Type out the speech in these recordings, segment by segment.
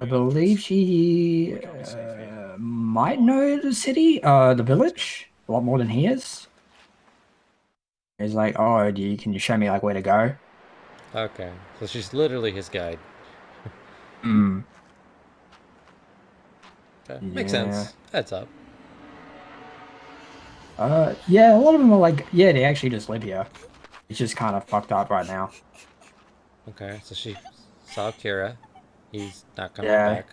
I believe she might know the city, the village, a lot more than he is. He's like, oh, can you show me like where to go? Okay, so she's literally his guide. Hmm. Okay, makes Yeah. sense. That's up. Yeah, a lot of them are like, yeah, they actually just live here. It's just kind of fucked up right now. Okay, so she saw Kira. He's not coming Yeah, back.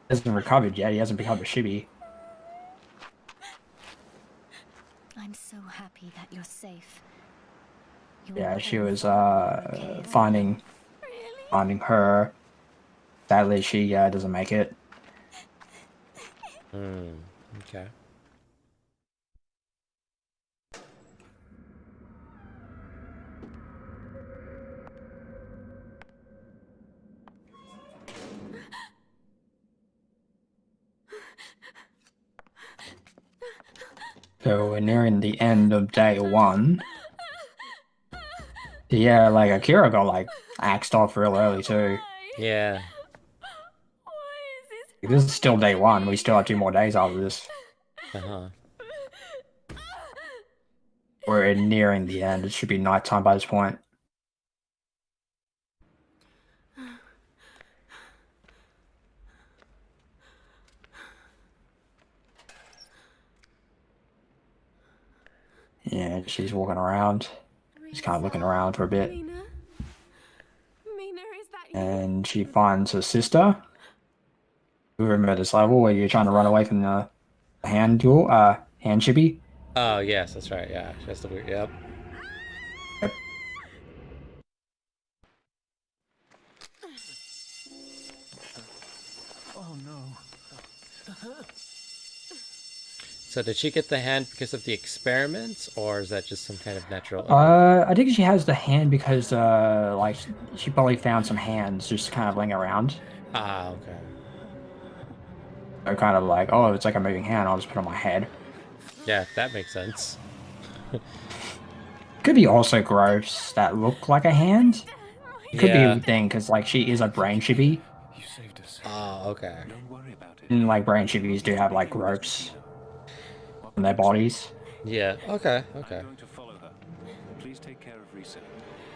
hasn't recovered yet. He hasn't become a chibi. I'm so happy that you're safe. Your Yeah, mother she and was father are okay as well. Really? finding her. Sadly, she doesn't make it. Hmm. Okay. So we're nearing the end of day one. Yeah, like Akira got like axed off real early too. Why? Yeah. Why is this This is still happening day to one. We still have me? 2 more days after this. Uh huh. We're nearing the end. It should be nighttime by this point. Yeah, she's walking around. She's kind of looking Risa, around for a bit. Mina, Mina, is that you? And she finds her sister. We remember this level where you're trying to run away from the hand chibi. Oh yes, that's right. Yeah, that's the weird. Yep. Yep. Oh no. So did she get the hand because of the experiments, or is that just some kind of natural? Okay. I think she has the hand because like she probably found some hands just kind of laying around. Ah, okay. They're kind of like, oh, it's like a moving hand. I'll just put it on my head. Yeah, that makes sense. Could be also growths that look like a hand. It could be Yeah. a thing because like she is a brain chibi, You saved us. Ah, okay. Don't worry about it. and like brain chibis do have like Everything will be growths okay now. What in their next? bodies. Yeah. Okay. I'm Okay. going to follow her. Please take care of Risa.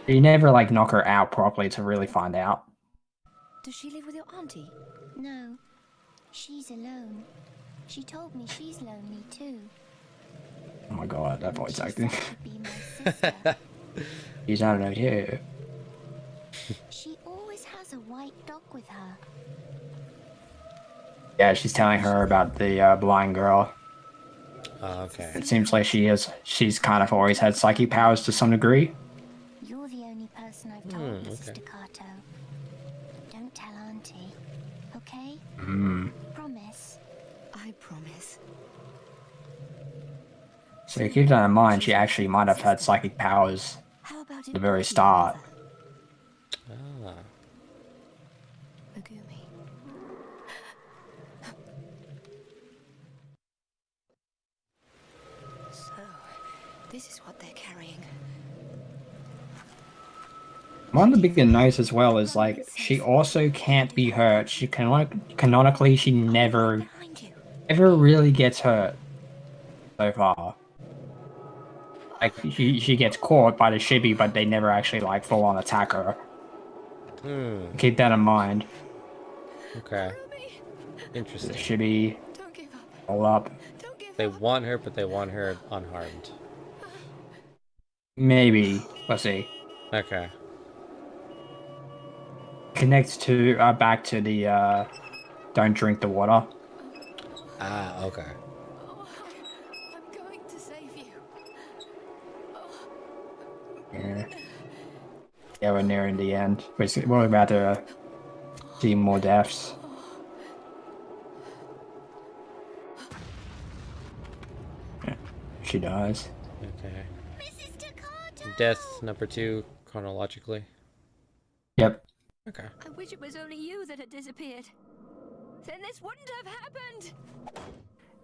You never like knock her out properly to really find out. Does she live with your auntie? No, she's alone. She told me she's lonely too, Oh my god, that and voice she acting. said she'd be my sister. He's not know too. She always has a white dog with her. Yeah, she's telling her about the blind girl. Ah, It's a okay. It secret. seems like she's kind of always had psychic powers to some degree. You're the only person I've told, Hmm. Mrs. Okay. Staccato. Don't tell Auntie, okay? Hmm. Promise. I promise. So keep that in mind, she actually might have had psychic powers How about at if the very I be your start. mother? Ah. Megumi. So, this is what they're carrying. One of the bigger notes as well is like she also can't be hurt. She canonically she Right never behind you. ever really gets hurt so far. Like she gets caught by the Shibi, but they never actually like full on attack her. Hmm. Keep that in mind. Okay. Megumi. The Interesting. Shibi Don't give up. all up. Don't give They up. want her, but they want her unharmed. Maybe. Let's see. Okay. Connects to back to the don't drink the water. Ah, okay. Oh, I'm going to save you. Oh, Yeah. Yeah, we're nearing the end. We're about to see more deaths. Yeah. She dies. Okay. Mrs. Staccato! Death number 2 chronologically. Yep. Okay. I wish it was only you that had disappeared. Then this wouldn't have happened.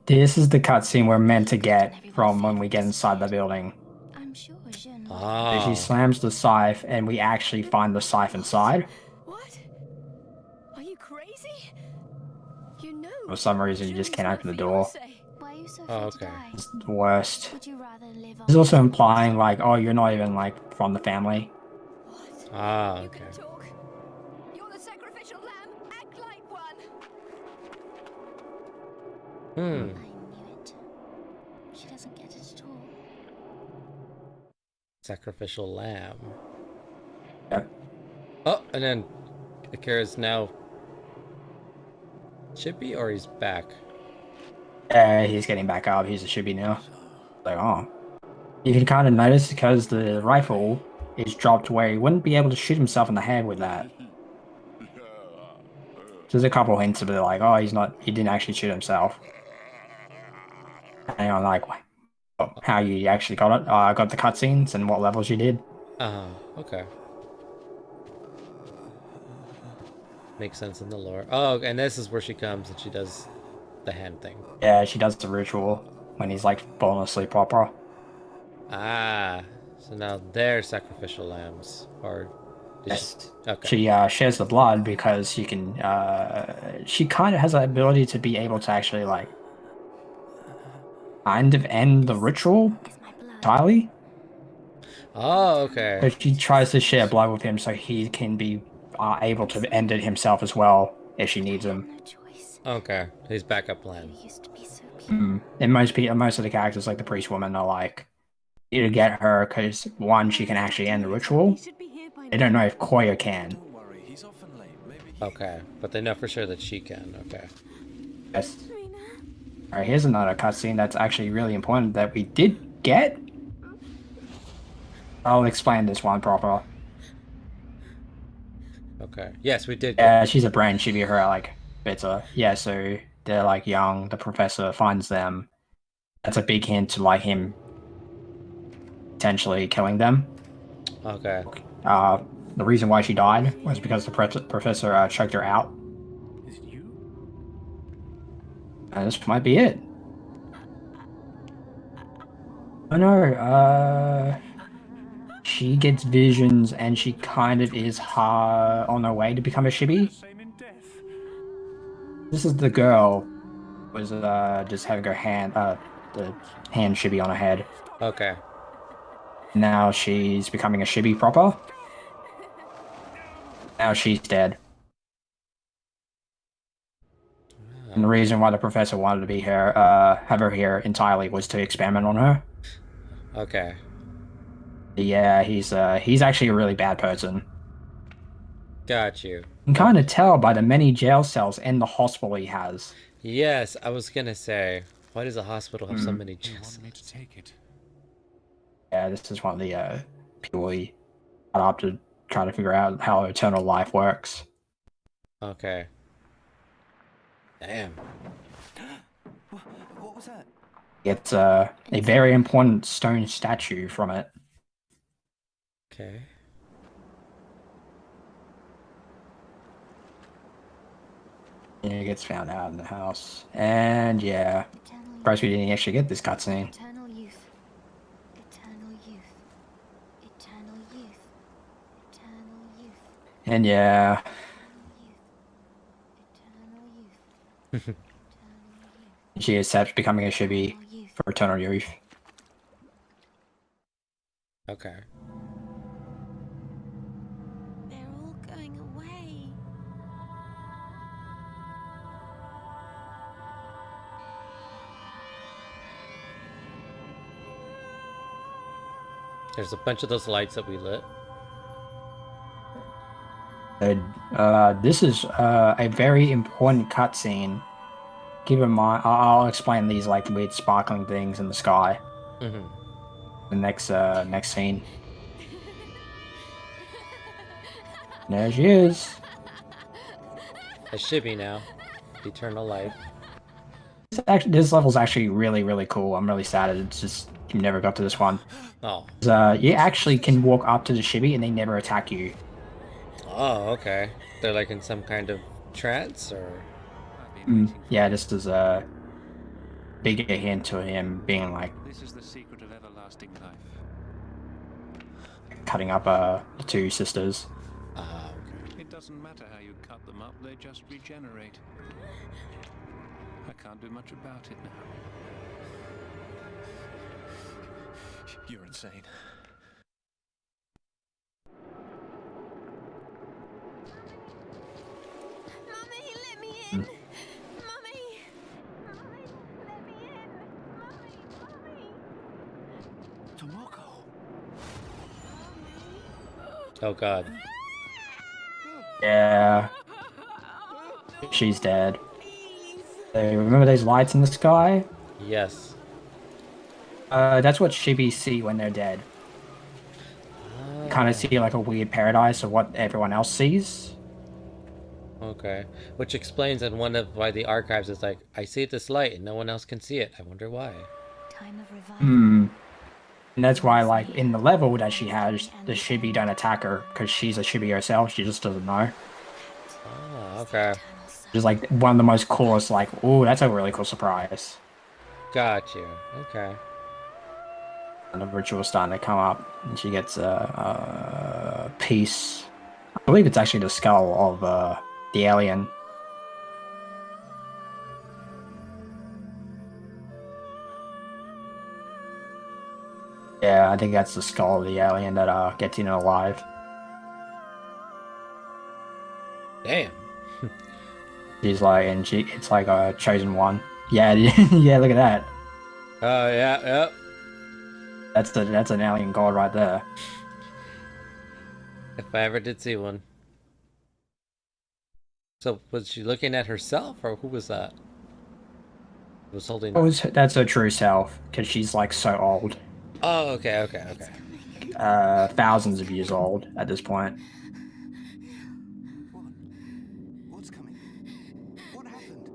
This is the cutscene we're meant to get Everyone's from when we favorite get inside the disappeared. building. I'm sure Jean would. So she Oh. slams the scythe and we actually find the scythe inside. For some reason, you just can't open the door. Why are you so Oh, afraid to okay. die? It's the worst. Would you rather live on? It's also implying like, oh, you're not even like from the family. What? Ah, You okay. can talk. You're the sacrificial lamb. Act like one. Hmm. I knew it. She doesn't get it at all. Sacrificial lamb. Yep. Oh, and then Akira's now chippy, or he's back? Yeah, he's getting back up. He's a shibby now. Like, oh. You can kind of notice because the rifle is dropped where he wouldn't be able to shoot himself in the head with that. There's a couple hints of it, like, oh, he didn't actually shoot himself. And I'm like, how you actually got it? I got the cutscenes and what levels you did. Okay. Makes sense in the lore. Oh, and this is where she comes and she does the hand thing. Yeah, she does the ritual when he's like falling asleep proper. Ah, so now they're sacrificial lambs, or did Yes. Okay. She shares the blood because she can. She kind of has the ability to be able to actually like kind of end the ritual Is my blood? entirely. Oh, okay. So she tries to share blood with him so he can be able to end it himself as well if she needs him. No choice. Okay, his backup plan. You used to be so pure. And most of the characters, like the priest woman, are like, you to get her because one, she can actually end the ritual. They don't know if Koya can. Don't worry, he's often late. Maybe he... Okay, but they know for sure that she can. Okay. Yes. Alright, here's another cutscene that's actually really important that we did get. I'll explain this one proper. Okay. Yes, we did. Yeah, she's a brain. She'd be her like better. Yeah, so they're like young. The professor finds them. That's a big hint to like him potentially killing them. Okay. The reason why she died was because the professor choked her out. Is it you? And this might be it. Oh no, she gets visions and she kind of is on her way to become a shibby. Same in death. This is the girl was just having her hand the hand shibby on her head. Okay. Now she's becoming a shibby proper. Now she's dead. And the reason why the professor wanted to be here, have her here entirely was to experiment on her. Okay. Yeah, he's actually a really bad person. Got you. You can kind of tell by the many jail cells in the hospital he has. Yes, I was gonna say, why does a hospital have so many He jails? wanted me to take it. Yeah, this is one of the people we got up to try to figure out how eternal life works. Okay. Damn. What was that? It's a very important stone statue from it. Okay. And it gets found out in the house. And yeah, Eternal surprised we didn't actually get this cutscene. Eternal youth. Eternal youth. Eternal youth. Eternal youth. And yeah, Eternal youth. Eternal youth. she accepts becoming a shibby Eternal youth. for eternal youth. Okay. They're all going away. There's a bunch of those lights that we lit. This is a very important cutscene. Keep in mind, I'll explain these like weird sparkling things in the sky. Mm-hmm. The next scene. There she is. A shibby now. Eternal life. This level's actually really cool. I'm really sad it's just you never got to this one. Oh. You actually can walk up to the shibby and they never attack you. Oh, okay. They're like in some kind of trance, or? I've been waiting for Yeah, this is a bigger hint to him being like This is the secret of everlasting life. cutting up the two sisters. Ah, okay. It doesn't matter how you cut them up, they just regenerate. I can't do much about it now. You're insane. Mummy, let me in! Mummy! Mummy, let me in! Mummy, Mummy! Tomoko! Oh god. Yeah, she's dead. Hey, remember those lights in the sky? Yes. That's what shibis see when they're dead. You kind of see like a weird paradise of what everyone else sees. Okay. Which explains in one of why the archives is like, I see this light and no one else can see it. I wonder why. Time of revival. Hmm. And that's why, like, in the level that she has, the shibi don't attack her, because she's a shibi herself, she just doesn't know. Ah, okay. Just like one of the most coolest, like, oh, that's a really cool surprise. Got you. Okay. And the ritual's starting to come up, and she gets a piece. I believe it's actually the skull of the alien. Yeah, I think that's the skull of the alien that gets eaten alive. Damn. She's like, and it's like a chosen one. Yeah, yeah, look at that. Oh, yeah, yep. That's an alien god right there. If I ever did see one. So, was she looking at herself, or who was that? Who was holding... That's her true self, because she's like so old. Oh, okay, okay, okay. Thousands of years old at this point. What? What's coming? What happened?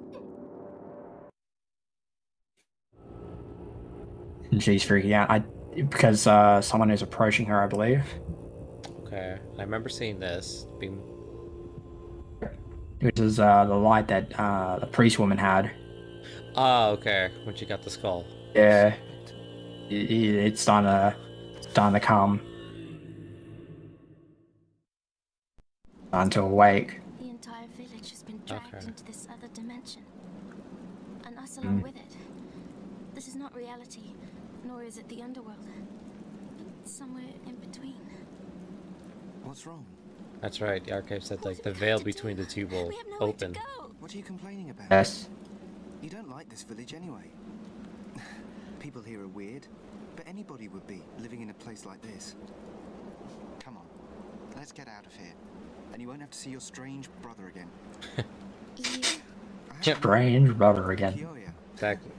And she's freaking out. Because someone is approaching her, I believe. Okay. I remember seeing this. Being... Which is the light that the priest woman had. Oh, okay. When she got the skull. Yeah. It's starting to come. Starting to awake. The entire village has been dragged Okay. into this other dimension. And us along with it. This is not reality, nor is it the underworld. But somewhere in between. What's wrong? That's right. The archive said, like, the veil between the two will We have nowhere open. to go. What are you complaining about? Yes. You don't like this village anyway. People here are weird, but anybody would be living in a place like this. Come on, let's get out of here. And you won't have to see your strange brother again. You. Strange brother again. Kyoya. Exactly.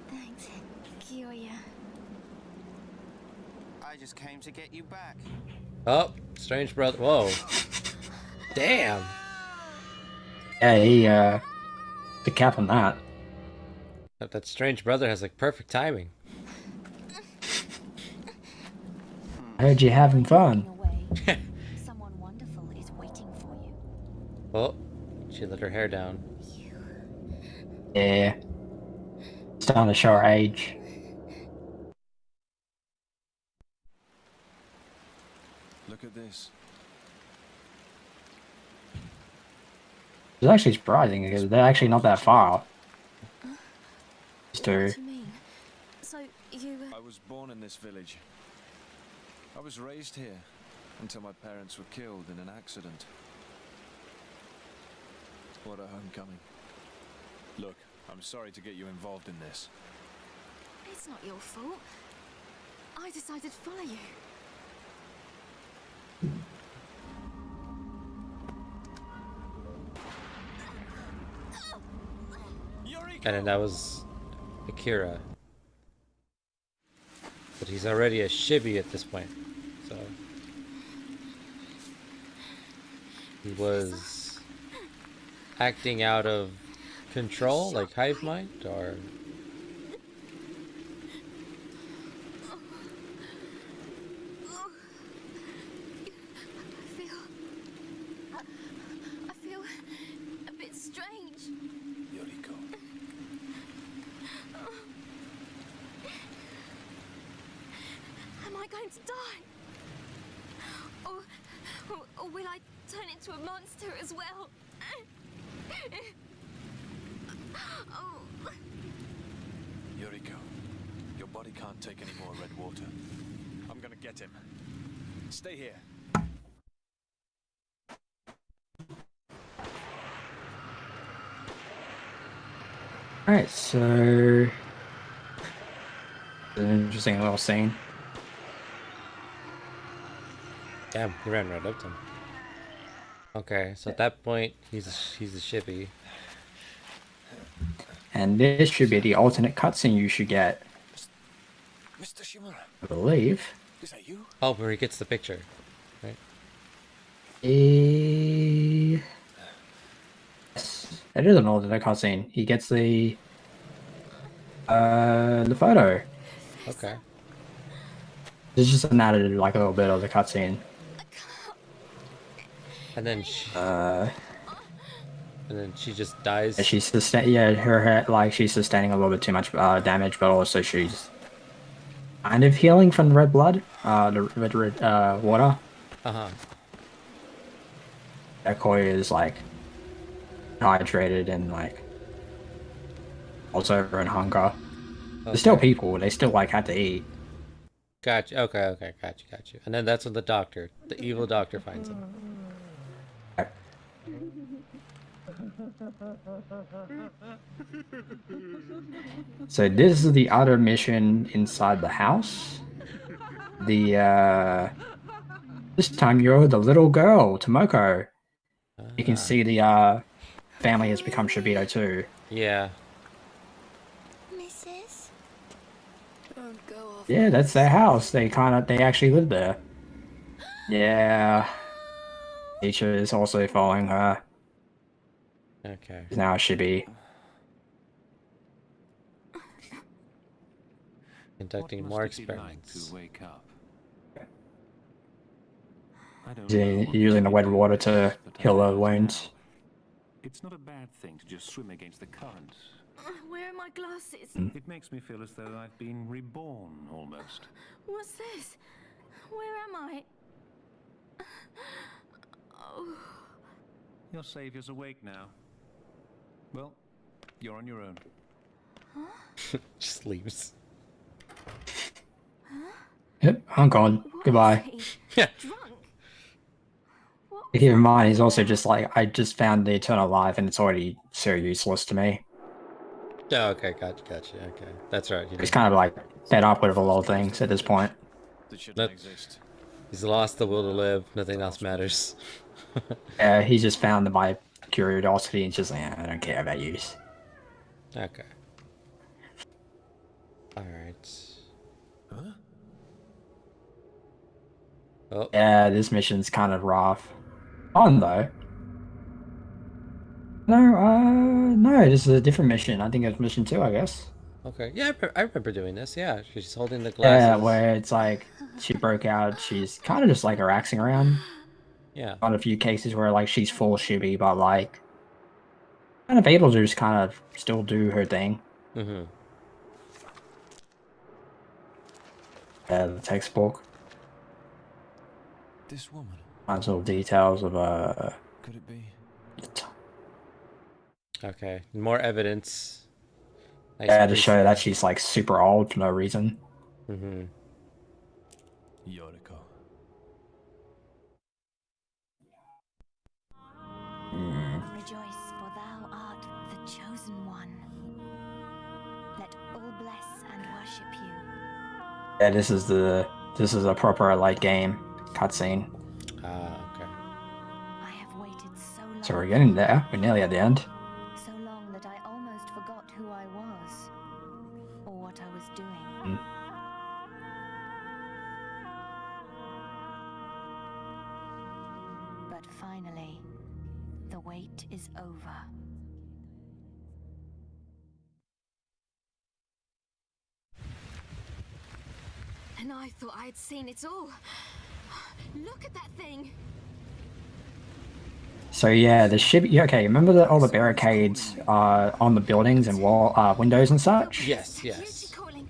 Thanks, Kyoya. I just came to get you back. Oh, strange brother. Whoa. Damn. Yeah, he the cap on that. That strange brother has, like, perfect timing. I heard you having fun. Away. Someone wonderful is waiting for you. Oh, she let her hair down. Yeah. Starting to show her age. Look at this. It's actually surprising because they're actually not that far. These two. What do you mean? So you. I was born in this village. I was raised here until my parents were killed in an accident. What a homecoming. Look, I'm sorry to get you involved in this. It's not your fault. I decided to follow you. And then that was Akira. But he's already a shibi at this point. So he was acting out of control, like hive mind, or I feel a bit strange. Yoriko. Am I going to die? Or will I turn into a monster as well? Oh. Yuriko, your body can't take any more red water. I'm gonna get him. Stay here. Alright, so... an interesting little scene. Damn, he ran right up to him. Okay, so at that point, he's a shippy. And this should be the alternate cutscene you should get, Mr. Shimura, I believe. is that you? Oh, where he gets the picture, right? Yes, it is an alternate cutscene. He gets the photo. Okay. There's just an added like a little bit of the cutscene. And then she just dies. She's her head, like she's sustaining a little bit too much damage, but also she's kind of healing from the red blood, the red water. Uh-huh. Ekoi is like hydrated and like also in hunger. They're still people. They still like had to eat. Gotcha. Okay. Got you. And then that's when the evil doctor finds him. So this is the other mission inside the house. The this time you're the little girl, Tomoko. You can see the family has become Shibito too. Yeah. Mrs. Don't go off. Yeah, that's their house. They actually live there. Yeah. Teacher is also following her. Okay. She's now a Shibi. Conducting What more must it be like experiments. to wake up? I don't Using know. using the wet water to heal her wounds. It's not a bad thing to just swim against the current. Where are my glasses? It makes me feel as though I've been reborn, almost. What's this? Where am I? Oh. Your savior's awake now. Well, you're on your own. Just leaves. Yep, I'm gone. Goodbye. Yeah. Drunk? What? Keep in mind, he's also just like, I just found the Eternal Life and it's already so useless to me. Oh, okay, gotcha. Okay, that's right. He's kind of like fed up with a lot of things at this point. That shouldn't That- exist. He's lost the will to live. Nothing else matters. He just found my curiosity and just like, I don't care about you. Okay. All right. Huh? Oh, Yeah, this mission's kind of rough. Fun though. No, this is a different mission. I think it's mission 2, I guess. okay. Yeah, I remember doing this. Yeah, she's holding the Yeah, glasses. where it's like, she broke out, she's kind of just like relaxing around. Yeah. On a few cases where like she's full Shibi, but like, kind of able to just kind of still do her thing. Mm-hmm. The textbook. This woman. Nice little details of Could it be? Okay. More evidence. Nice yeah, to piece. show that she's like super old for no reason. Mm-hmm. Yoriko. Rejoice, for thou art the chosen one. Let all bless and worship you. Yeah, this is a proper like game cutscene. Ah, okay. I have waited so long. So we're getting there. We're nearly at the end. So long that I almost forgot who I was. Or what I was doing. Mm. But finally, the wait is over. And I thought I had seen it all. Look at that thing. So yeah, the Shibi. Yeah, okay, remember all the barricades on the buildings and windows and such? Yes, Where's yes. she calling?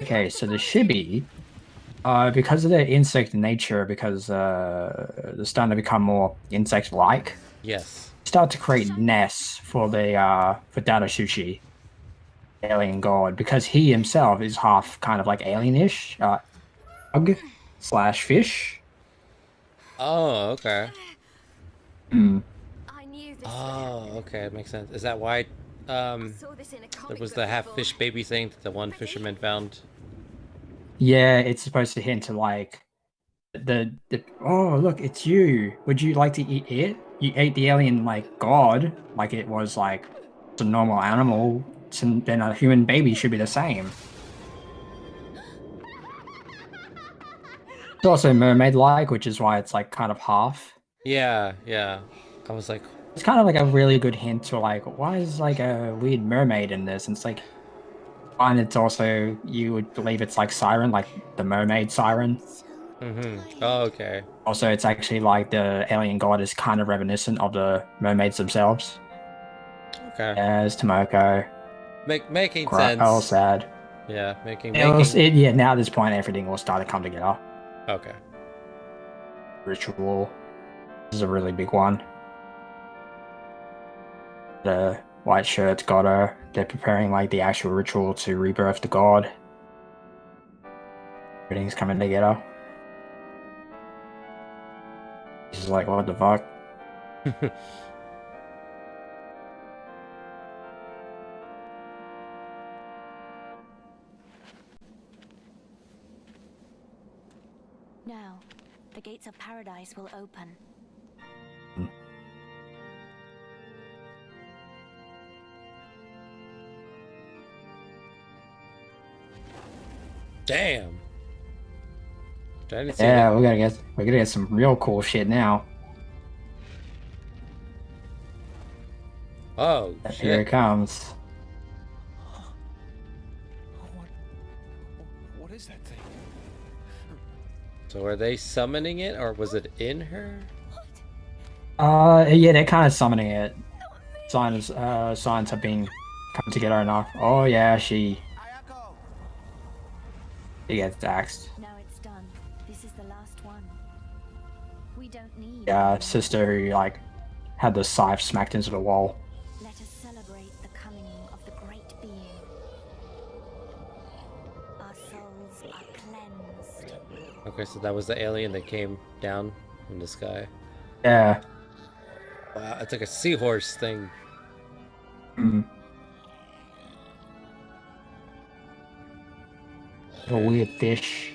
Okay, so the Shibi Because of their insect nature, because they're starting to become more insect-like, Yes. start to create nests for the for Datasushi, alien god, because he himself is half kind of like alienish, bug slash fish. Oh, okay. Mm. I knew this would Oh, happen. okay, it makes sense. Is that why I saw this in a there comic was book the half before. fish baby thing that the one Really? fisherman found? Yeah, it's supposed to hint to like the oh look, it's you. Would you like to eat it? You ate the alien like god, like it was like it's a normal animal, then a human baby should be the same. It's also mermaid-like, which is why it's like kind of half. Yeah, yeah. I was like, It's kind of like a really good hint to like, why is like a weird mermaid in this? And it's like, and it's also you would believe it's like Siren, like the mermaid Siren. So mm-hmm. tired. Oh, okay. Also, it's actually like the alien god is kind of reminiscent of the mermaids themselves. Okay. As Tomoko, Making all sense. sad. Yeah, making Yeah. Now at this point, everything will start to come together. Okay. Ritual. This is a really big one. The white shirts got her. They're preparing like the actual ritual to rebirth the god. Everything's coming together. He's like, what the fuck? Now, the gates of paradise will open. Damn. I didn't see Yeah, that. we're gonna get some real cool shit now. Oh, Here it shit. comes. What is that thing? So are they summoning it, or was it in her? Yeah, they're kind of summoning it. Signs have been coming together enough. Oh yeah, she gets axed. Now it's done. This is the last one. We don't need. Yeah, sister who like had the scythe smacked into the wall. Let us celebrate the coming of the great being. Our souls are cleansed. Okay, so that was the alien that came down from the sky. Yeah. Wow, it's like a seahorse thing. Mm. A weird fish.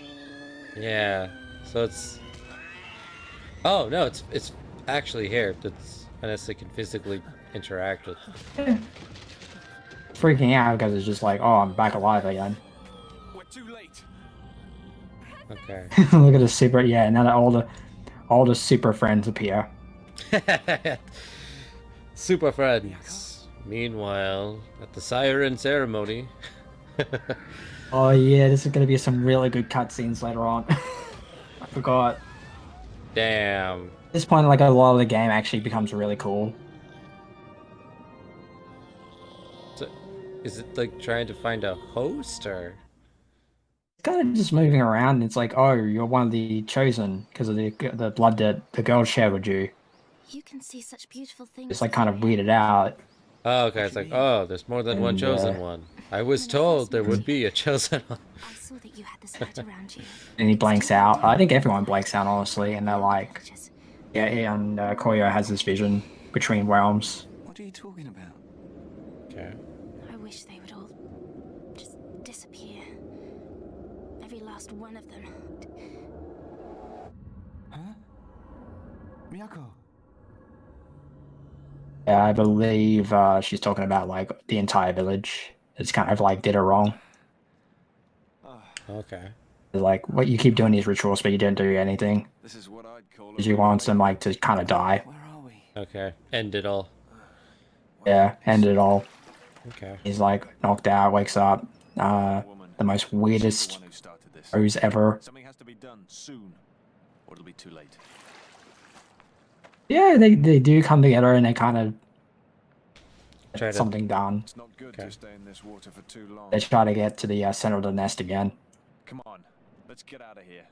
Yeah. So it's. Oh no, it's actually here. That's unless they can physically interact with. Freaking out because it's just like, oh, I'm back alive again. We're too late. Okay. Look at the super. Yeah, now that all the super friends appear. Super friends. Meanwhile, at the Siren ceremony. Oh yeah, this is gonna be some really good cutscenes later on. I forgot. Damn. At this point, like a lot of the game actually becomes really cool. So, is it like trying to find a host or? It's kind of just moving around. It's like, oh, you're one of the chosen because of the blood that the girl shared with you. You can see such beautiful things. It's like kind of clearly. weirded out. Oh, okay. It's like, oh, there's more than one And, chosen one. I was told there would be a chosen one. I saw that you had this light around you. And he blanks out. I think everyone blanks out, honestly, and they're like, yeah, and Koyo has this vision between realms. What are you talking about? Okay. I wish they would all just disappear. Every last one of them. Huh? Miyako. Yeah, I believe she's talking about like the entire village. It's kind of like did her wrong. Okay. Like, what you keep doing these rituals, but you didn't do anything. This is what I'd call. She wants them like to kind of die. Where are we? Okay. End it all. Yeah, end it all. Okay. He's like knocked out, wakes up. The most weirdest pose ever. Something has to be done soon, or it'll be too late. Yeah, they do come together and they kind of Try get to- something done. It's not good Okay. to stay in this water for too long. They try to get to the center of the nest again. Come on, Let's get out of here.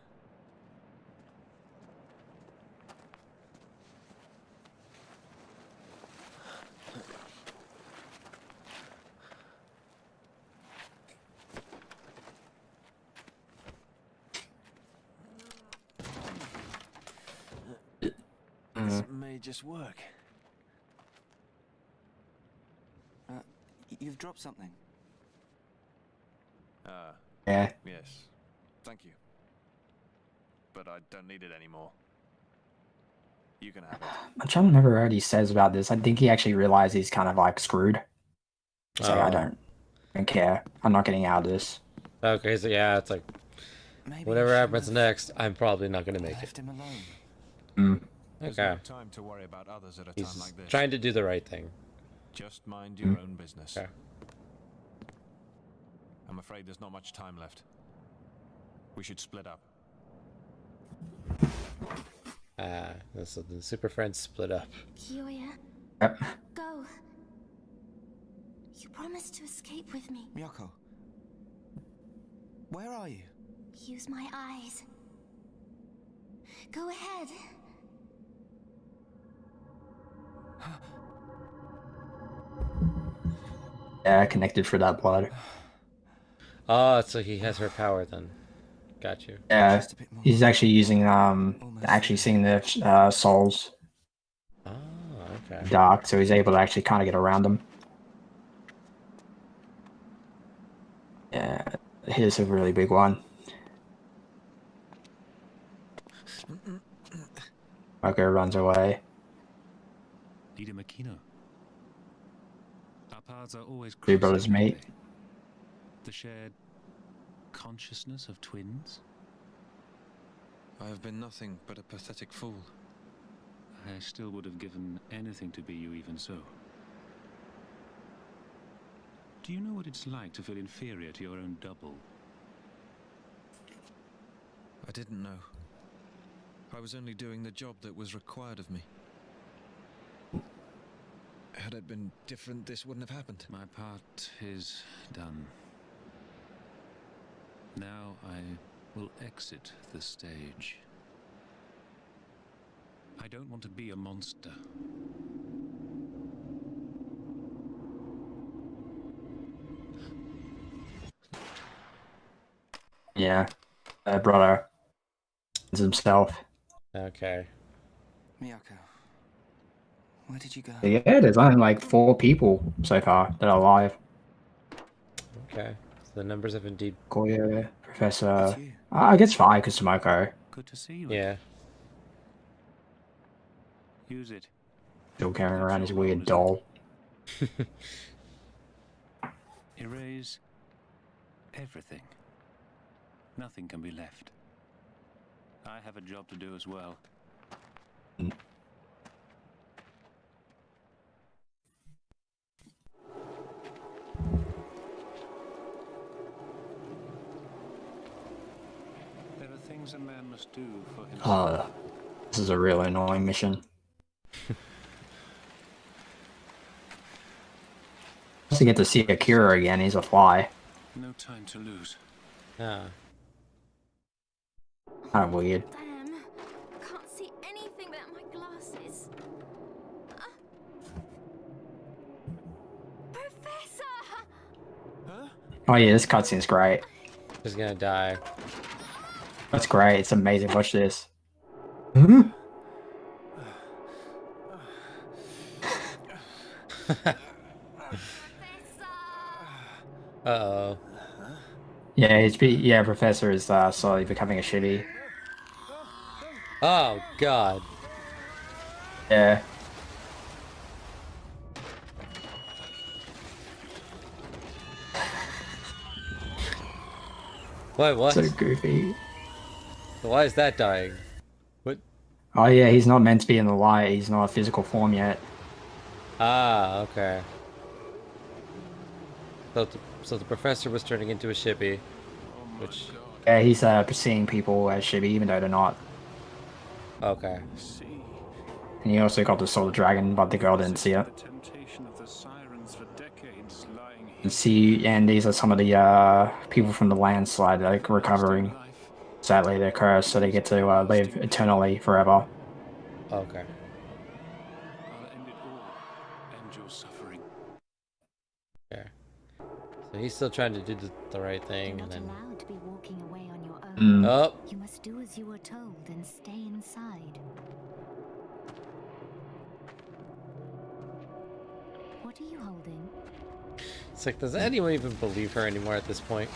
This may just work. You've dropped something. Yeah. Yes. Thank you. But I don't need it anymore. You can have it. I'm trying to remember what he says about this. I think he actually realized he's kind of like screwed. So I don't care. I'm not getting out of this. Okay, so yeah, it's like Maybe whatever I happens shouldn't have next, I'm probably not gonna make it. left him alone. There's Okay. no time to worry about others at a He's time like this. trying to do the right thing. Just mind your own business. Okay. I'm afraid there's not much time left. We should split up. So the Super Friends split up. Kiyoya, Yep. go. You promised to escape with me. Miyako, where are you? Use my eyes. Go ahead. Yeah, connected for that blood. Oh, so he has her power then. Got you. Yeah, Just a bit more. he's actually using actually seeing the souls Oh, okay. dark, so he's able to actually kind of get around them. Yeah, here's a really big one. Marco runs away. Leader Makino. Our paths are always Three brothers crossing, meet. aren't they? The shared consciousness of twins? I have been nothing but a pathetic fool. I still would have given anything to be you even so. Do you know what it's like to feel inferior to your own double? I didn't know. I was only doing the job that was required of me. Had it been different, this wouldn't have happened. My part is done. Now I will exit the stage. I don't want to be a monster. Yeah, brother himself. Okay. Miyako, where did you go? Yeah, there's only like 4 people so far that are alive. Okay. So the numbers have indeed. Koya, Professor. It's you. I guess 5 because Tomoko Good to see you. Yeah. Use it. still carrying around his weird doll. Erase everything. Nothing can be left. I have a job to do as well. There are things a man must do for himself. Oh, this is a really annoying mission. Just to get to see Akira again, he's a fly. No time to lose. Ah. Kind of weird. Damn. Can't see anything without my glasses. Professor! Oh yeah, this cutscene's great. He's gonna die. That's great. It's amazing. Watch this. Huh? Uh-oh. Yeah, Professor is slowly becoming a shitty. Oh, God. Yeah. Wait, what? So goofy. Why is that dying? What? Oh yeah, he's not meant to be in the light. He's not a physical form yet. Ah, okay. So the professor was turning into a shippy, which... Yeah, he's seeing people as shitty, even though they're not. Okay. And he also got the Soul of Dragon, but the girl didn't see it. The temptation of the sirens for decades lying And these are some of the people from the landslide like recovering. sadly they're cursed, so they get to live eternally forever. Okay. I'll end it all. End your suffering. Yeah. So he's still trying to do the right You're thing, and not then allowed to be walking away on your own. Mm. oh, You must do as you were told and stay inside. What are you holding? it's like, does anyone even believe her anymore at this point?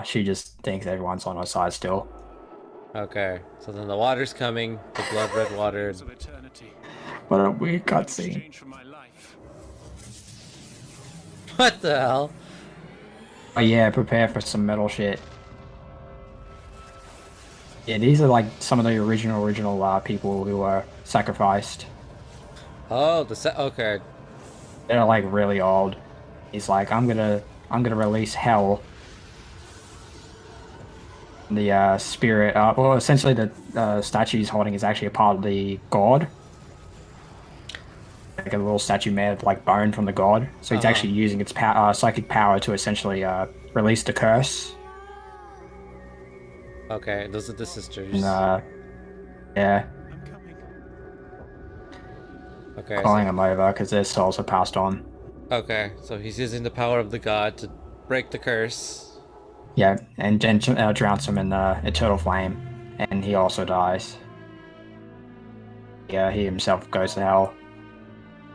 She just thinks everyone's on her side still. Okay. So then the water's coming, the blood red water. Of eternity. What a weird In cutscene. exchange for my life. What the hell? Oh yeah, prepare for some metal shit. Yeah, these are like some of the original people who were sacrificed. Oh, okay. They're like really old. He's like, I'm gonna release hell. The spirit, well, essentially the statue he's holding is actually a part of the god. Like a little statue made of like bone from the god. So he's actually using its psychic power to essentially release the curse. Okay, those are the sisters. And yeah, I'm coming. Okay, calling them over because their souls are passed on. okay, so he's using the power of the god to break the curse. Yeah, and drowns him in the eternal flame, and he also dies. Yeah, he himself goes to hell.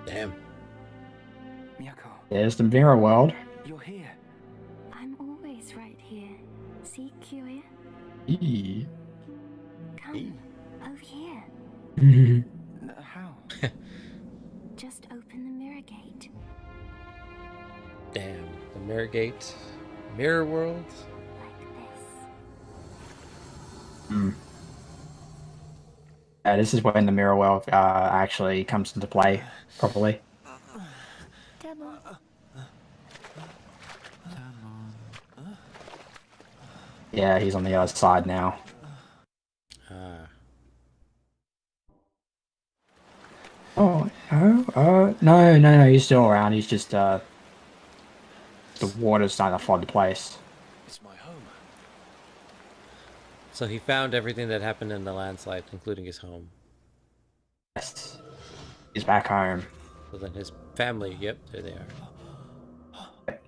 Damn. Miyako, There's the mirror world. you're here. I'm always right here. See, Kyoya? Eee. Come. Over here. How? Just open the mirror gate. Damn. The mirror gate. Mirror world. Like this. This is when the mirror world actually comes into play properly. Double. Yeah, he's on the other side now. Ah. Oh, no, he's still around. He's just, the water's starting to flood the place. It's my home. So he found everything that happened in the landslide, including his home. Yes. He's back home. So then his family, yep, there they are.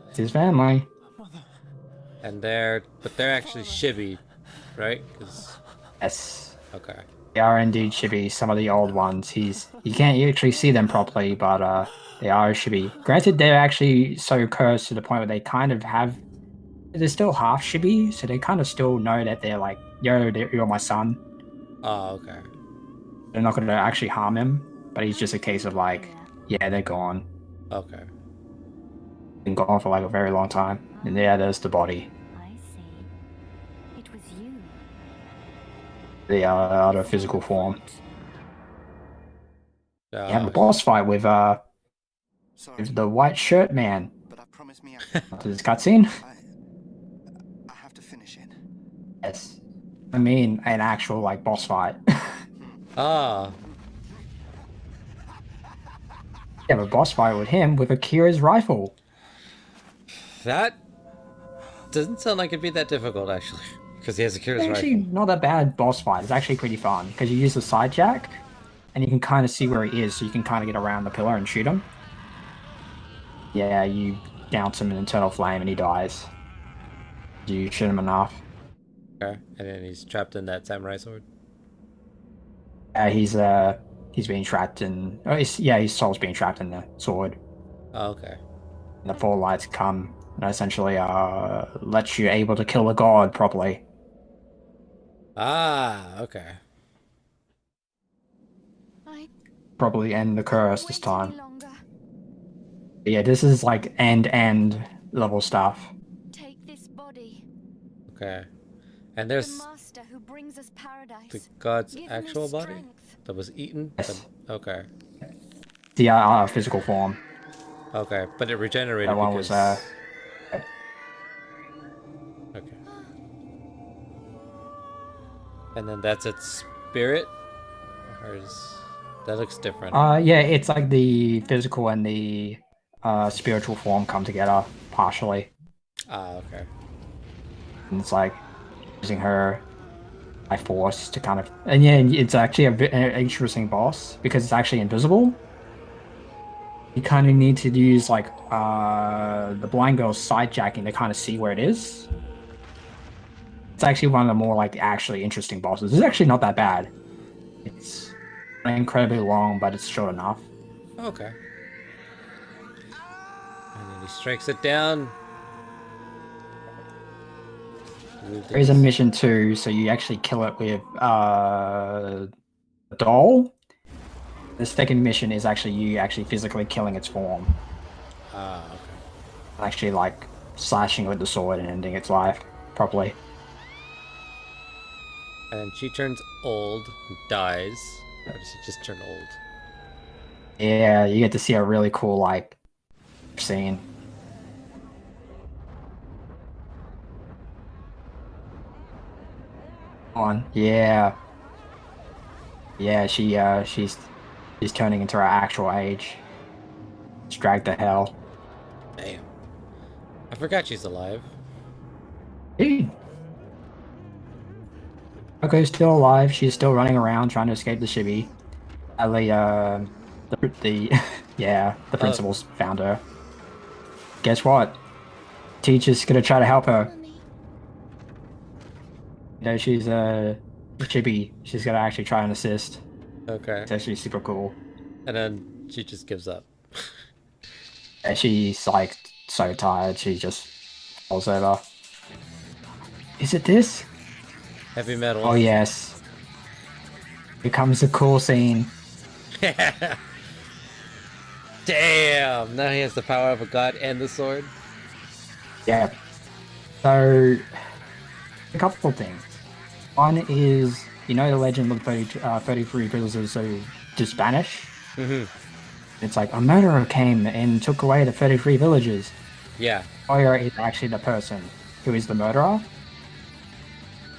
It's his family. And they're actually chibi, right? 'Cause, Yes. okay. They are indeed chibi, some of the old ones. You can't actually see them properly, but they are chibi. Granted, they're actually so cursed to the point where they kind of they're still half chibi, so they kind of still know that they're like, yo, you're my son. Oh, okay. They're not going to actually harm him, but he's just a case of like, yeah, they're gone. Okay. Been gone for like a very long time. And yeah, there's the body. I see. It was you. The other physical form. Uh, You have a boss fight with Sorry, the white shirt man. but I promised Miyako. After this cutscene. I have to finish it. Yes. I mean, an actual like boss fight. Ah. You have a boss fight with him with Akira's rifle. That doesn't sound like it'd be that difficult, actually. Because he has a It's Kira's actually rifle. not a bad boss fight. It's actually pretty fun because you use the side jack and you can kind of see where he is, so you can kind of get around the pillar and shoot him. Yeah, you douse him in eternal flame and he dies. You shoot him enough. Okay. And then he's trapped in that samurai sword. He's being trapped in. Oh, his soul's being trapped in the sword. Oh, okay. And the four lights come and essentially lets you able to kill a god properly. Ah, okay. I Probably end the curse this wait any time. longer. Yeah, this is like end level stuff. Take this body. Okay. And The there's master who brings us paradise. the god's Give me actual body strength. that was eaten? Yes. Okay. The physical form. Okay, but it regenerated That one because... was Okay. And then that's its spirit? Or is... That looks different. yeah, it's like the physical and the spiritual form come together partially. Ah, okay. And it's like using her life force to kind of, and yeah, it's actually an interesting boss because it's actually invisible. You kind of need to use like the blind girl's sidejacking to kind of see where it is. It's actually one of the more like actually interesting bosses. It's actually not that bad. It's incredibly long, but it's short enough. Okay. And then he strikes it down. There is a mission too, so you actually kill it with a doll. The second mission is actually you actually physically killing its form. Ah, okay. Actually like slashing with the sword and ending its life properly. And she turns old, dies. Or does she just turn old? Yeah, you get to see a really cool like scene. On, yeah. Yeah, she's turning into her actual age. It's dragged to hell. Damn. I forgot she's alive. Dude. Coco's still alive. She's still running around trying to escape the shibby. Ali, the yeah, the principal's found her. Guess what? Teacher's gonna try to help her. Mummy. You know, she's a chibi. She's gonna actually try and assist. Okay. It's actually super cool. And then she just gives up. And she's like so tired, she just falls over. Is it this? Heavy metal. Oh yes. Here comes the cool scene. Damn! Now he has the power of a god and the sword. Yeah. So, a couple of things. One is, you know the legend of the 33 villagers who just vanish? Mm-hmm. It's like, a murderer came and took away the 33 villagers. Yeah. Oya is actually the person who is the murderer.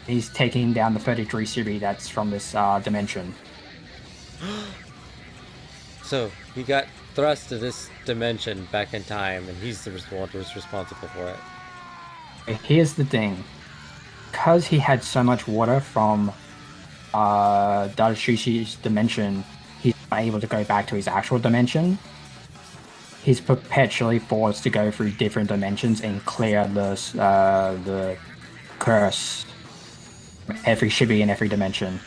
He's taking down the 33 Subi that's from this dimension. So he got thrust to this dimension back in time, and he's the one who was responsible for it. Here's the thing. Because he had so much water from Dadashushi's dimension, he's not able to go back to his actual dimension. He's perpetually forced to go through different dimensions and clear the curse from every shibby in every dimension.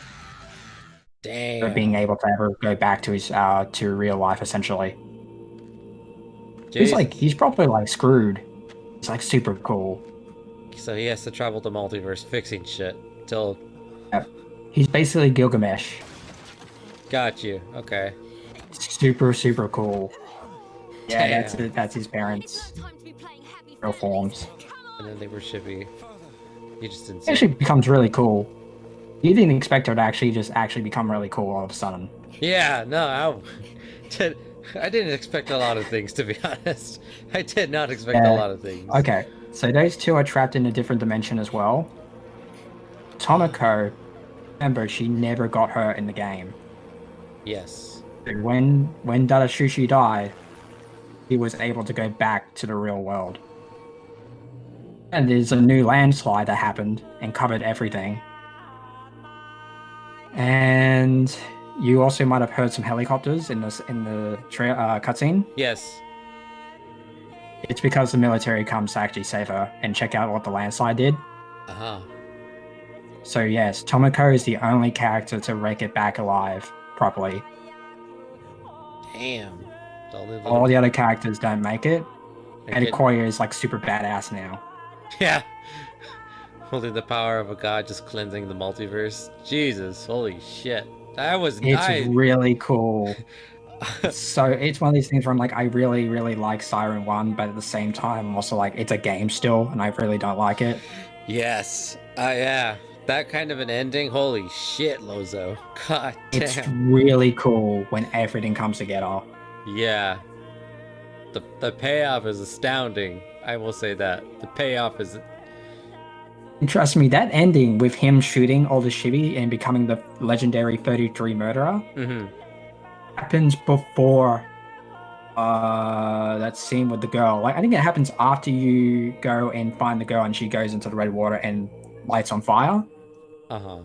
Damn. For being able to ever go back to his to real life, essentially. Jesus. He's probably like screwed. It's like super cool. So he has to travel the multiverse fixing shit till. Yeah. He's basically Gilgamesh. Got you. Okay. Super cool. Yeah, Damn. that's his parents' real forms. And then they were shippy. You just didn't It see. actually becomes really cool. You didn't expect her to actually become really cool all of a sudden. Yeah, no, I didn't expect a lot of things, to be honest. I did not expect a lot of things. Okay, so those two are trapped in a different dimension as well. Tomoko, remember, she never got hurt in the game. Yes. When Dadashushi died, he was able to go back to the real world. And there's a new landslide that happened and covered everything. And you also might have heard some helicopters in the cutscene. Yes. It's because the military comes to actually save her and check out what the landslide did. Uh-huh. So yes, Tomoko is the only character to make it back alive properly. Damn. All the other characters don't make it. And Okay. Koya is like super badass now. Yeah. Holding the power of a god, just cleansing the multiverse. Jesus, holy shit. That was It's nice. really cool. So it's one of these things where I'm like, I really like Siren 1, but at the same time, I'm also like, it's a game still, and I really don't like it. Yes. Yeah. That kind of an ending. Holy shit, Lozo. God damn. It's really cool when everything comes together. Yeah. The payoff is astounding. I will say that. The payoff is. And trust me, that ending with him shooting all the shibby and becoming the legendary 33 murderer happens before that scene with the girl. Like, I think it happens after you go and find the girl and she goes into the red water and lights on fire. Uh-huh.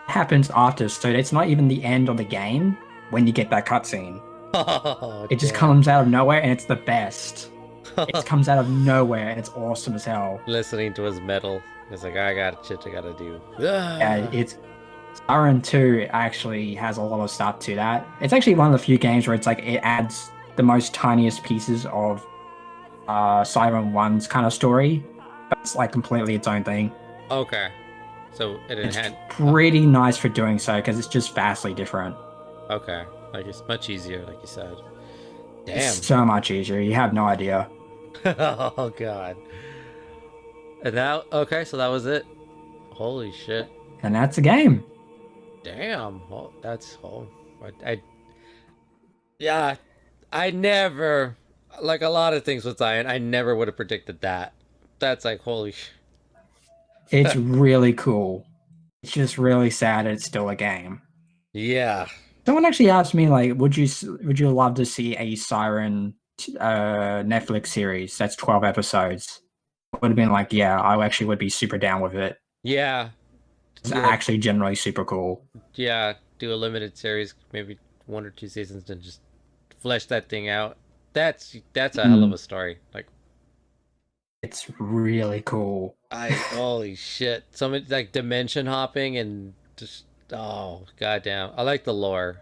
Happens after, so it's not even the end of the game when you get that cutscene. Oh, It just damn. comes out of nowhere and it's the best. It comes out of nowhere and it's awesome as hell. Listening to his metal. It's like, I got shit I gotta do. Yeah, it's Siren 2 actually has a lot of stuff to that. It's actually one of the few games where it's like it adds the most tiniest pieces of Siren 1's kind of story, but it's like completely its own thing. Okay. So it It's enhanced. pretty nice for doing so because it's just vastly different. Okay. Like it's much easier, like you said. Damn. It's so much easier. You have no idea. Oh god. And now, okay, so that was it. Holy shit. And that's the game. Damn. Oh, that's yeah. I never, like a lot of things with Zion, I never would have predicted that. That's like holy. It's really cool. It's just really sad it's still a game. Yeah. Someone actually asked me, like, would you love to see a Siren Netflix series that's 12 episodes? I would have been like, yeah, I actually would be super down with it. Yeah. It's Yeah. actually generally super cool. Yeah. Do a limited series, maybe 1 or 2 seasons, and just flesh that thing out. That's a hell of a story. Like, it's really cool. holy shit. So many like dimension hopping and just goddamn. I like the lore.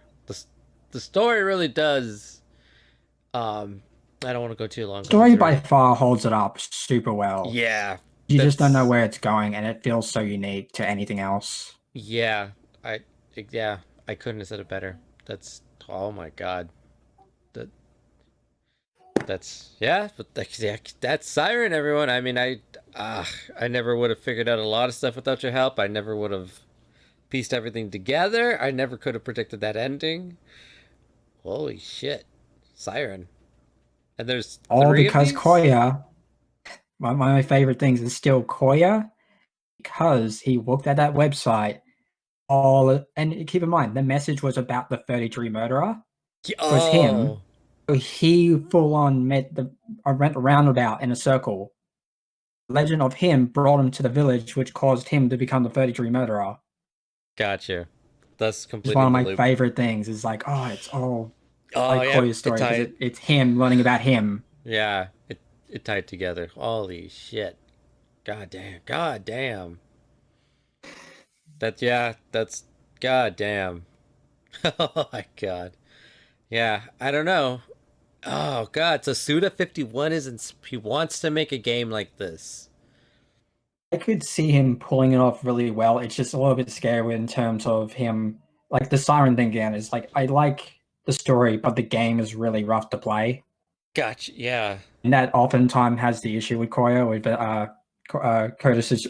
The story really does. I don't want to go too long. Story by far holds it up super well. Yeah. You just don't know where it's going, and it feels so unique to anything else. Yeah. I couldn't have said it better. That's oh my god. That's yeah, but that's Siren, everyone. I mean, I never would have figured out a lot of stuff without your help. I never would have pieced everything together. I never could have predicted that ending. Holy shit, Siren! And there's all 3 because of these? Koya. One of my favorite things is still Koya, because he looked at that website. And keep in mind, the message was about the 33 murderer. It was him. He full on went roundabout in a circle. Legend of him brought him to the village, which caused him to become the 33 murderer. Gotcha. That's completely It's one of my favorite things. Is like, it's all like yeah, Koya's story because it's him learning about him. Yeah, it tied together. Holy shit! God damn. That's god damn. Oh my god. Yeah, I don't know. Oh god, so Suda51 he wants to make a game like this. I could see him pulling it off really well. It's just a little bit scary in terms of him, like the Siren thing again. Is like I like the story, but the game is really rough to play. Gotcha. Yeah. And that oftentimes has the issue with Koya with Curtis's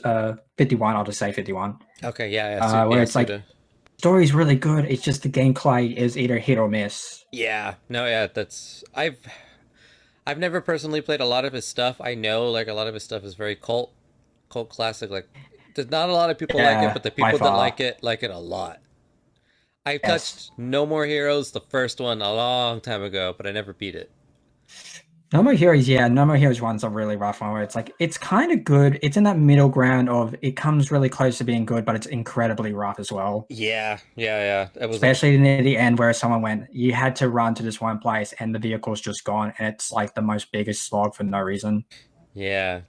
51. I'll just say 51. Okay. Yeah. Where it's Suda. like story's really good. It's just the gameplay is either hit or miss. Yeah. No. Yeah. That's I've never personally played a lot of his stuff. I know like a lot of his stuff is very cult classic. Like there's not a lot of people like it, but the people that like it a lot. I touched No More Heroes, the first one, a long time ago, but I never beat it. No More Heroes, No More Heroes 1's a really rough one where it's like, it's kind of good. It's in that middle ground of it comes really close to being good, but it's incredibly rough as well. Yeah. It was especially near the end where someone went, you had to run to this one place and the vehicle's just gone, and it's like the most biggest slog for no reason. Yeah.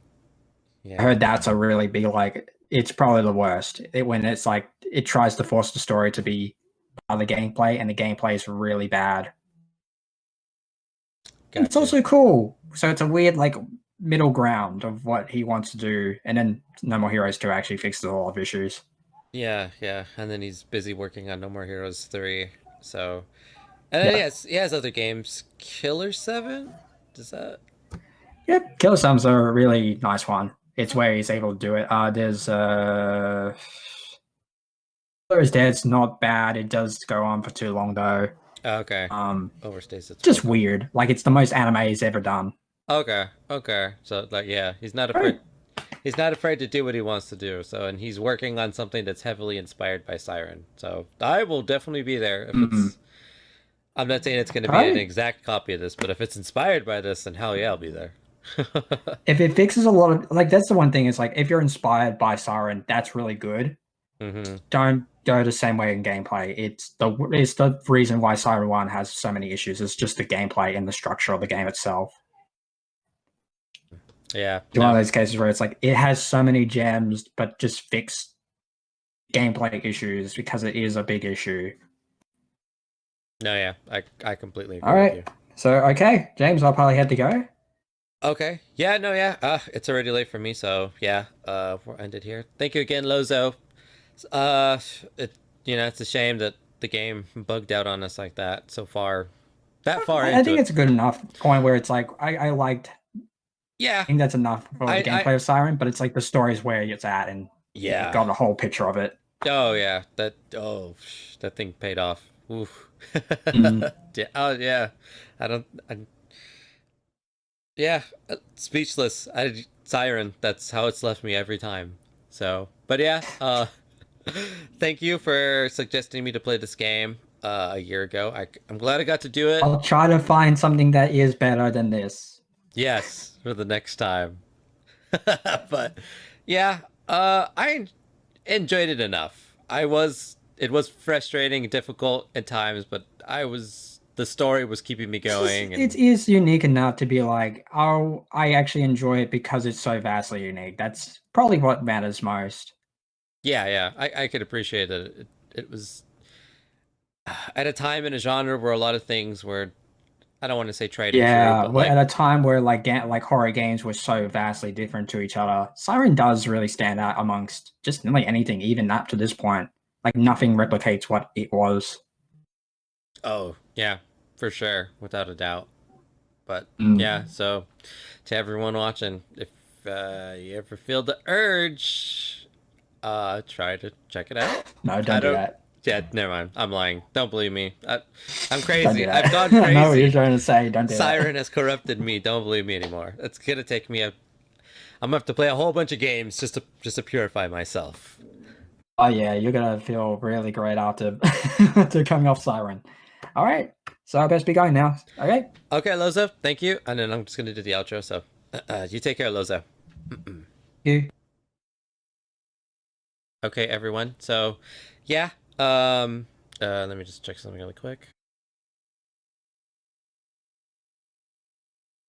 I heard that's a really big, like, it's probably the worst. When it's like, it tries to force the story to be part of the gameplay, and the gameplay is really bad. Gotcha. It's also cool. So it's a weird, like, middle ground of what he wants to do, and then No More Heroes 2 actually fixes a lot of issues. Yeah. And then he's busy working on No More Heroes 3. So, and then he has other games. Killer 7? Does that? Yep, Killer 7's a really nice one. It's where he's able to do it. There's Killer is Dead's not bad. It does go on for too long though. Okay. Overstays it. Just weird. Like it's the most anime he's ever done. Okay. So like he's not afraid. He's not afraid to do what he wants to do. So and he's working on something that's heavily inspired by Siren. So I will definitely be there if it's. I'm not saying it's going to be an exact copy of this, but if it's inspired by this, then hell yeah, I'll be there. If it fixes a lot of like that's the one thing is like if you're inspired by Siren, that's really good. Mm-hmm. Don't go the same way in gameplay. It's the reason why Siren 1 has so many issues. It's just the gameplay and the structure of the game itself. Yeah. It's one of those cases where it's like it has so many gems, but just fix gameplay issues because it is a big issue. No, yeah. I completely agree All with right. you. So okay, James, I'll probably have to go. Okay. Yeah, no, yeah. It's already late for me, so yeah. We'll end it here. Thank you again, Lozo. Uh, it it's a shame that the game bugged out on us like that so far. That far I into think it. it's a good enough point where it's like I liked. Yeah. I think that's enough for the I gameplay of Siren, but it's like the story's where it's at, and you yeah. got the whole picture of it. Oh yeah. That thing paid off. Oof. Yeah, oh yeah. I don't. Yeah. Speechless. Siren. That's how it's left me every time. So, but yeah. Thank you for suggesting me to play this game a year ago. I'm glad I got to do it. I'll try to find something that is better than this. Yes, for the next time. But yeah, I enjoyed it enough. It was frustrating and difficult at times, but the story was keeping me going. It is unique enough to be like, oh, I actually enjoy it because it's so vastly unique. That's probably what matters most. Yeah, I could appreciate that. It was at a time in a genre where a lot of things were, I don't want to say tried and true, but like at a time where like horror games were so vastly different to each other, Siren does really stand out amongst just like anything, even up to this point. Like nothing replicates what it was. oh yeah, for sure, without a doubt. But Mm. yeah, so to everyone watching, if you ever feel the urge, try to check it out. No, don't do that. Yeah, never mind. I'm lying. Don't believe me. I'm Don't do crazy. that. I've gone crazy. I know what you're trying to say. Don't do Siren that. has corrupted me. Don't believe me anymore. It's gonna take me I'm gonna have to play a whole bunch of games just to purify myself. Oh yeah, you're gonna feel really great after after coming off Siren. All right, so I best be going now. Okay. Okay, Lozo, thank you. And then I'm just gonna do the outro. So, you take care, Lozo. You. Okay, everyone. So, yeah. Let me just check something really quick.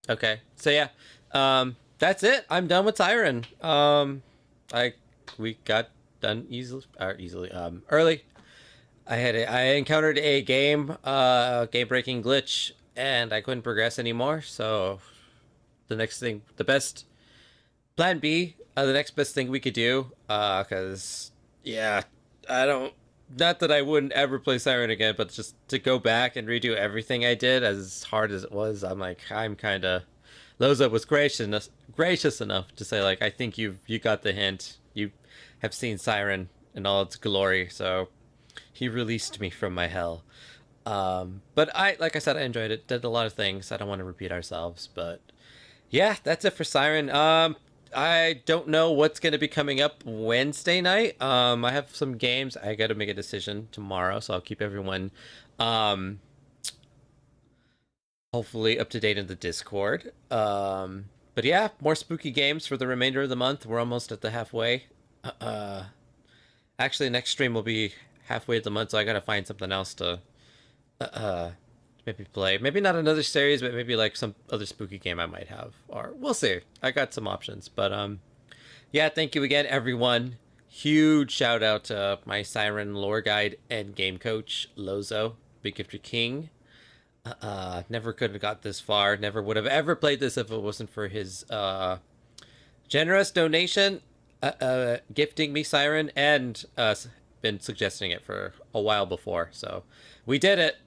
Okay, so yeah, that's it. I'm done with Siren. We got done easily, early. I encountered a game breaking glitch, and I couldn't progress anymore. So, the best plan B, the next best thing we could do, because yeah, not that I wouldn't ever play Siren again, but just to go back and redo everything I did, as hard as it was, I'm kind of. Loza was gracious enough to say, like, I think you got the hint. You have seen Siren in all its glory, so he released me from my hell. But like I said, I enjoyed it. Did a lot of things. I don't want to repeat ourselves, but yeah, that's it for Siren. I don't know what's going to be coming up Wednesday night. I have some games. I got to make a decision tomorrow, so I'll keep everyone hopefully up to date in the Discord. But yeah, more spooky games for the remainder of the month. We're almost at the halfway. Actually, next stream will be halfway of the month, so I got to find something else to maybe play. Maybe not another series, but maybe like some other spooky game I might have, or we'll see. I got some options, but yeah, thank you again, everyone. Huge shout out to my Siren lore guide and game coach Lozo, Big Gifter King. Never could have got this far. Never would have ever played this if it wasn't for his generous donation, gifting me Siren, and been suggesting it for a while before. So we did it.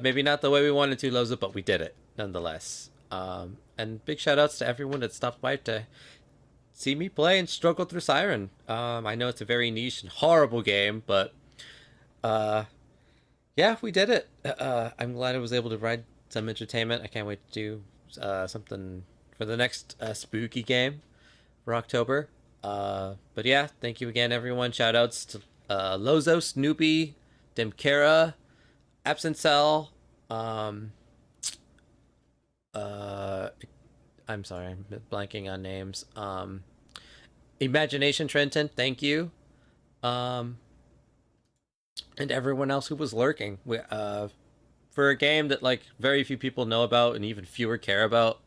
Maybe not the way we wanted to, Loza, but we did it nonetheless. And big shout outs to everyone that stopped by to see me play and struggle through Siren. I know it's a very niche and horrible game, but yeah, we did it. I'm glad I was able to provide some entertainment. I can't wait to do something for the next spooky game for October. But yeah, thank you again, everyone. Shout outs to Lozo, Snoopy, Demkara, Absent Cell, I'm sorry, I'm blanking on names. Imagination Trenton, thank you. And everyone else who was lurking. For a game that like very few people know about and even fewer care about,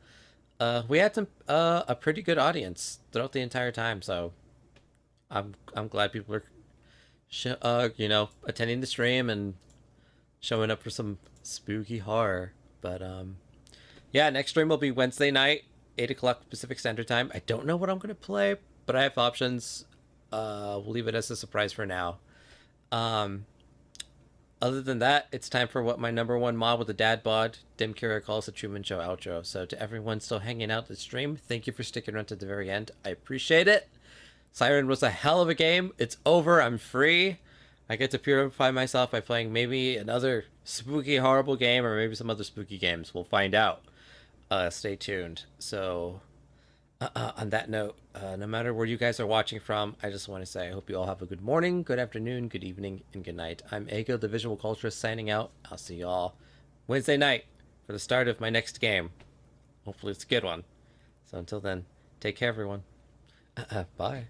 we had some a pretty good audience throughout the entire time. So I'm glad people are attending the stream and showing up for some spooky horror. But yeah, next stream will be Wednesday night, 8 o'clock Pacific Standard Time. I don't know what I'm gonna play, but I have options. We'll leave it as a surprise for now. Other than that, it's time for what my number one mod with the dad bod, Dim Kira, calls the Truman Show outro. So to everyone still hanging out the stream, thank you for sticking around to the very end. I appreciate it. Siren was a hell of a game. It's over. I'm free. I get to purify myself by playing maybe another spooky, horrible game, or maybe some other spooky games. We'll find out. Stay tuned. So, on that note, no matter where you guys are watching from, I just want to say I hope you all have a good morning, good afternoon, good evening, and good night. I'm Ego, the Visual Culturist, signing out. I'll see you all Wednesday night for the start of my next game. Hopefully it's a good one. So until then, take care, everyone. Bye.